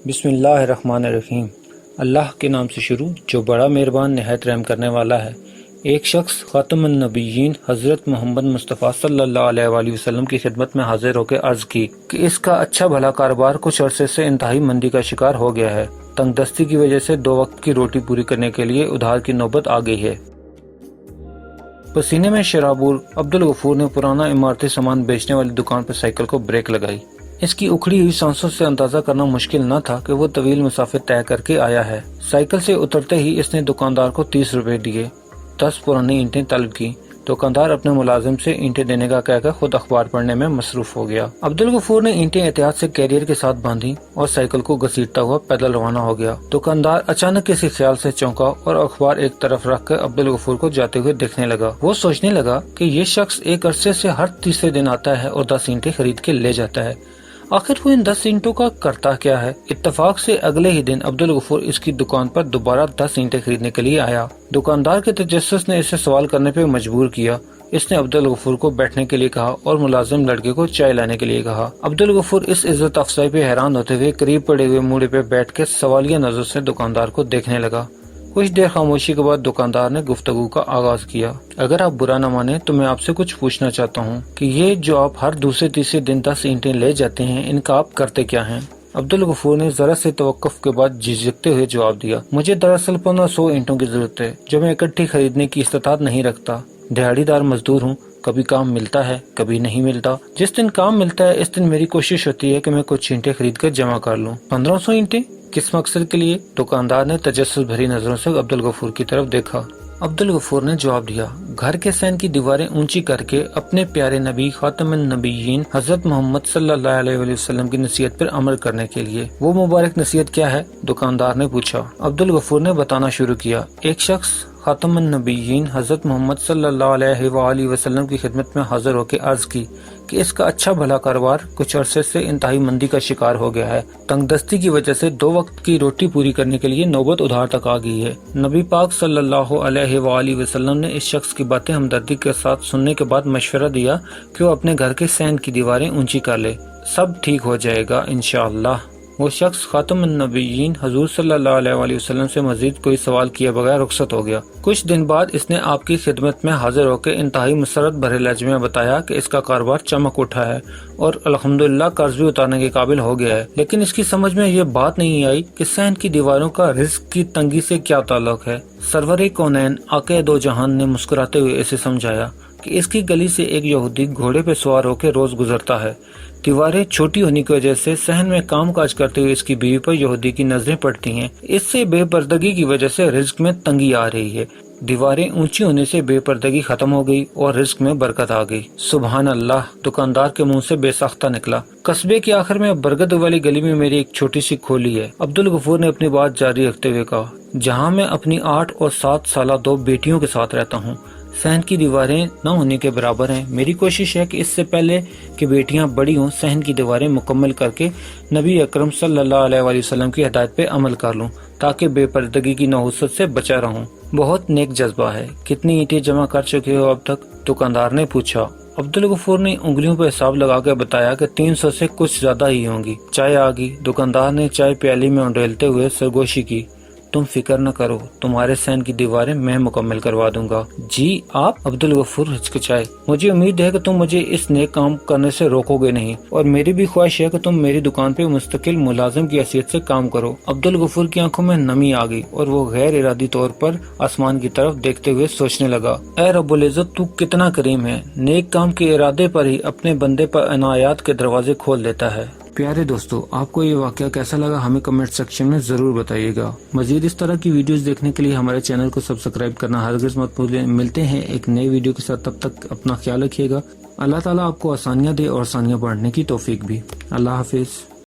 بسم اللہ الرحمن الرحیم۔ اللہ کے نام سے شروع جو بڑا مہربان نہایت رحم کرنے والا ہے۔ ایک شخص خاتم النبیین حضرت محمد مصطفیٰ صلی اللہ علیہ وآلہ وسلم کی خدمت میں حاضر ہو کے عرض کی کہ اس کا اچھا بھلا کاروبار کچھ عرصے سے انتہائی مندی کا شکار ہو گیا ہے۔ تنگ دستی کی وجہ سے 2 وقت کی روٹی پوری کرنے کے لیے ادھار کی نوبت آ گئی ہے۔ پسینے میں شرابور عبدالغفور نے پرانا عمارتی سامان بیچنے والی دکان پر سائیکل کو بریک لگائی۔ اس کی اکھڑی ہوئی سانسوں سے اندازہ کرنا مشکل نہ تھا کہ وہ طویل مسافت طے کر کے آیا ہے۔ سائیکل سے اترتے ہی اس نے دکاندار کو 30 روپے دیے، 10 پرانی اینٹیں طلب کی۔ دکاندار اپنے ملازم سے اینٹیں دینے کا کہہ کر خود اخبار پڑھنے میں مصروف ہو گیا۔ عبدالغفور نے اینٹیں احتیاط سے کیریئر کے ساتھ باندھی اور سائیکل کو گھسیٹتا ہوا پیدل روانہ ہو گیا۔ دکاندار اچانک کسی خیال سے چونکا اور اخبار ایک طرف رکھ کر عبدالغفور کو جاتے ہوئے دیکھنے لگا۔ وہ سوچنے لگا کہ یہ شخص ایک عرصے سے ہر تیسرے دن آتا ہے اور 10 اینٹیں خرید کے لے جاتا ہے۔ آخر وہ ان 10 اینٹوں کا کرتا کیا ہے؟ اتفاق سے اگلے ہی دن عبدالغفور اس کی دکان پر دوبارہ 10 اینٹیں خریدنے کے لیے آیا۔ دکاندار کے تجسس نے اسے سوال کرنے پہ مجبور کیا۔ اس نے عبدالغفور کو بیٹھنے کے لیے کہا اور ملازم لڑکے کو چائے لانے کے لیے کہا۔ عبدالغفور اس عزت افزائی پہ حیران ہوتے ہوئے قریب پڑے ہوئے موڑے پہ بیٹھ کے سوالیہ نظر سے دکاندار کو دیکھنے لگا۔ کچھ دیر خاموشی کے بعد دکاندار نے گفتگو کا آغاز کیا۔ اگر آپ برا نہ مانیں تو میں آپ سے کچھ پوچھنا چاہتا ہوں کہ یہ جو آپ ہر دوسرے تیسرے دن 10 اینٹیں لے جاتے ہیں، ان کا آپ کرتے کیا ہیں؟ عبدالغفور نے ذرا سے توقف کے بعد جھجکتے ہوئے جواب دیا، مجھے دراصل 1500 اینٹوں کی ضرورت ہے جو میں اکٹھی خریدنے کی استطاعت نہیں رکھتا۔ دہاڑی دار مزدور ہوں، کبھی کام ملتا ہے کبھی نہیں ملتا۔ جس دن کام ملتا ہے اس دن میری کوشش ہوتی ہے کہ میں کچھ اینٹیں خرید کر جمع کر لوں۔ 1500 اینٹیں کس مقصد کے لیے؟ دکاندار نے تجسس بھری نظروں سے عبدالغفور کی طرف دیکھا۔ عبدالغفور نے جواب دیا، گھر کے سین کی دیواریں اونچی کر کے اپنے پیارے نبی خاتم النبیین حضرت محمد صلی اللہ علیہ وآلہ وسلم کی نصیحت پر عمل کرنے کے لیے۔ وہ مبارک نصیحت کیا ہے؟ دکاندار نے پوچھا۔ عبدالغفور نے بتانا شروع کیا، ایک شخص خاتم النبیین حضرت محمد صلی اللہ علیہ وآلہ وسلم کی خدمت میں حاضر ہو کے عرض کی کہ اس کا اچھا بھلا کاروبار کچھ عرصے سے انتہائی مندی کا شکار ہو گیا ہے۔ تنگ دستی کی وجہ سے 2 وقت کی روٹی پوری کرنے کے لیے نوبت ادھار تک آ گئی ہے۔ نبی پاک صلی اللہ علیہ وآلہ وسلم نے اس شخص کی باتیں ہمدردی کے ساتھ سننے کے بعد مشورہ دیا کہ وہ اپنے گھر کے سین کی دیواریں اونچی کر لے، سب ٹھیک ہو جائے گا انشاءاللہ۔ وہ شخص خاتم النبیین حضور صلی اللہ علیہ وآلہ وسلم سے مزید کوئی سوال کیے بغیر رخصت ہو گیا۔ کچھ دن بعد اس نے آپ کی خدمت میں حاضر ہو کے انتہائی مسرت بھرے لہجے میں بتایا کہ اس کا کاروبار چمک اٹھا ہے اور الحمدللہ قرض بھی اتارنے کے قابل ہو گیا ہے، لیکن اس کی سمجھ میں یہ بات نہیں آئی کہ سین کی دیواروں کا رزق کی تنگی سے کیا تعلق ہے۔ سرور کونین آقا دو جہان نے مسکراتے ہوئے اسے سمجھایا کہ اس کی گلی سے ایک یہودی گھوڑے پہ سوار ہو کے روز گزرتا ہے۔ دیواریں چھوٹی ہونے کی وجہ سے صحن میں کام کاج کرتے ہوئے اس کی بیوی پر یہودی کی نظریں پڑتی ہیں۔ اس سے بے پردگی کی وجہ سے رزق میں تنگی آ رہی ہے۔ دیواریں اونچی ہونے سے بے پردگی ختم ہو گئی اور رزق میں برکت آ گئی۔ سبحان اللہ، دکاندار کے منہ سے بے ساختہ نکلا۔ قصبے کے آخر میں برگد والی گلی میں میری ایک چھوٹی سی کھولی ہے۔ عبدالغفور نے اپنی بات جاری رکھتے ہوئے کہا، جہاں میں اپنی 8 اور 7 سالہ 2 بیٹیوں کے ساتھ رہتا ہوں، صحن کی دیواریں نہ ہونے کے برابر ہیں۔ میری کوشش ہے کہ اس سے پہلے کہ بیٹیاں بڑی ہوں صحن کی دیواریں مکمل کر کے نبی اکرم صلی اللہ علیہ وآلہ وسلم کی ہدایت پہ عمل کر لوں تاکہ بے پردگی کی نحوست سے بچا رہوں۔ بہت نیک جذبہ ہے۔ کتنی اینٹیں جمع کر چکے ہو اب تک؟ دکاندار نے پوچھا۔ عبدالغفور نے انگلیوں پہ حساب لگا کے بتایا کہ 300 سے کچھ زیادہ ہی ہوں گی۔ چائے آ گئی۔ دکاندار نے چائے پیالی میں انڈیلتے ہوئے سرگوشی کی، تم فکر نہ کرو، تمہارے سین کی دیواریں میں مکمل کروا دوں گا۔ جی آپ؟ عبدالغفور ہچکچائے۔ مجھے امید ہے کہ تم مجھے اس نیک کام کرنے سے روکو گے نہیں، اور میری بھی خواہش ہے کہ تم میری دکان پہ مستقل ملازم کی حیثیت سے کام کرو۔ عبدالغفور کی آنکھوں میں نمی آ گئی اور وہ غیر ارادی طور پر آسمان کی طرف دیکھتے ہوئے سوچنے لگا، اے رب العزت تو کتنا کریم ہے، نیک کام کے ارادے پر ہی اپنے بندے پر عنایات کے دروازے کھول دیتا ہے۔ پیارے دوستو، آپ کو یہ واقعہ کیسا لگا ہمیں کمنٹ سیکشن میں ضرور بتائیے گا۔ مزید اس طرح کی ویڈیوز دیکھنے کے لیے ہمارے چینل کو سبسکرائب کرنا ہرگز مت بھولیں۔ ملتے ہیں ایک نئی ویڈیو کے ساتھ، تب تک اپنا خیال رکھیے گا۔ اللہ تعالیٰ آپ کو آسانیاں دے اور آسانیاں بانٹنے کی توفیق بھی۔ اللہ حافظ۔